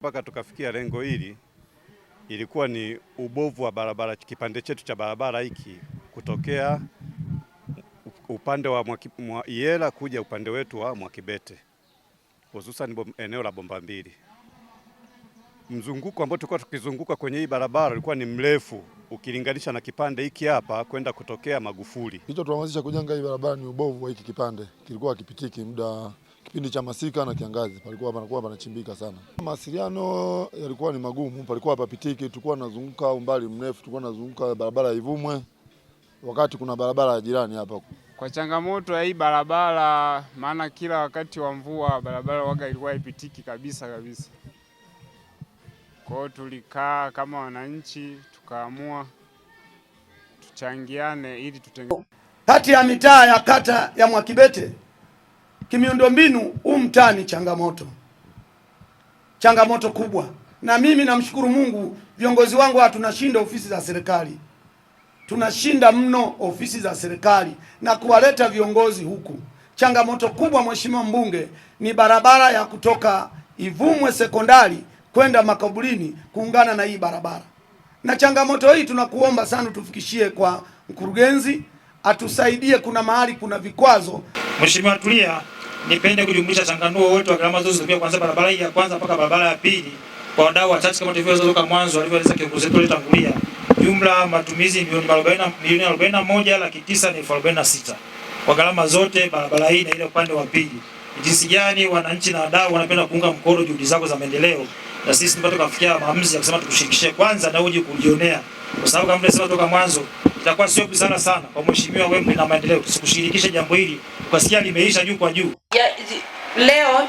Mpaka tukafikia lengo hili ilikuwa ni ubovu wa barabara, kipande chetu cha barabara hiki kutokea upande wa Iyela kuja upande wetu wa Mwakibete, hususan eneo la Bomba Mbili. Mzunguko ambao tulikuwa tukizunguka kwenye hii barabara ulikuwa ni mrefu ukilinganisha na kipande hiki hapa kwenda kutokea Magufuli. Hicho tunaanzisha kujenga hii barabara ni ubovu wa hiki kipande, kilikuwa kipitiki kipindi cha masika na kiangazi, palikuwa panachimbika sana. Mawasiliano yalikuwa ni magumu, palikuwa hapapitiki, tulikuwa tunazunguka umbali mrefu, tulikuwa tunazunguka barabara ya Ivumwe wakati kuna barabara ya jirani hapa. Kwa changamoto ya hii barabara, maana kila wakati wa mvua barabara waga ilikuwa haipitiki kabisa. Kwa hiyo tulikaa kama wananchi tukaamua tuchangiane ili tutenge. Kati ya mitaa ya kata ya Mwakibete kimiundombinu mtaa ni changamoto kubwa, na mimi namshukuru Mungu, viongozi wangu tunashinda ofisi za serikali, tunashinda mno ofisi za serikali na kuwaleta viongozi huku. Changamoto kubwa Mheshimiwa Mbunge ni barabara ya kutoka Ivumwe sekondari kwenda Makaburini kuungana na hii barabara, na changamoto hii tunakuomba sana tufikishie kwa mkurugenzi atusaidie. Kuna mahali kuna vikwazo. Mheshimiwa Tulia, nipende kujumlisha changanuo wote wa gharama zote zilizopia kuanzia barabara hii ya kwanza mpaka barabara ya pili kwa wadau wachache kama tulivyozotoka mwanzo alivyoeleza kiongozi wetu alitangulia. Jumla matumizi milioni 41,946 kwa gharama zote barabara hii na ile upande wa pili. Jinsi gani wananchi na wadau wanapenda kuunga mkono juhudi zako za maendeleo, na sisi mpaka tukafikia maamuzi ya kusema tukushirikishe kwanza na uje kujionea, kwa sababu kama nimesema toka mwanzo itakuwa sio busara sana kwa mheshimiwa wewe na maendeleo tusikushirikishe jambo hili ukasikia limeisha juu kwa juu. Leo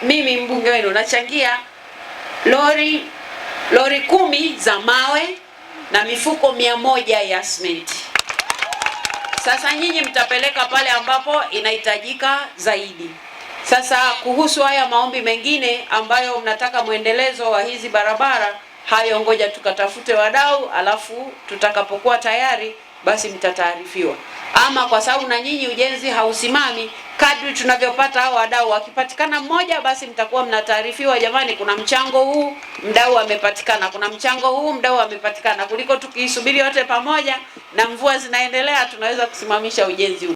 mimi mbunge wenu nachangia lori 10 za mawe na mifuko 100 ya simenti. Sasa nyinyi mtapeleka pale ambapo inahitajika zaidi. Sasa kuhusu haya maombi mengine ambayo mnataka muendelezo wa hizi barabara, hayo ngoja tukatafute wadau, alafu tutakapokuwa tayari basi mtataarifiwa. Ama kwa sababu na nyinyi ujenzi hausimami, kadri tunavyopata hao wadau, wakipatikana mmoja basi mtakuwa mnataarifiwa, jamani kuna mchango huu mdau amepatikana, kuna mchango huu mdau amepatikana, kuliko tukisubiri wote pamoja na mvua zinaendelea tunaweza kusimamisha ujenzi huu.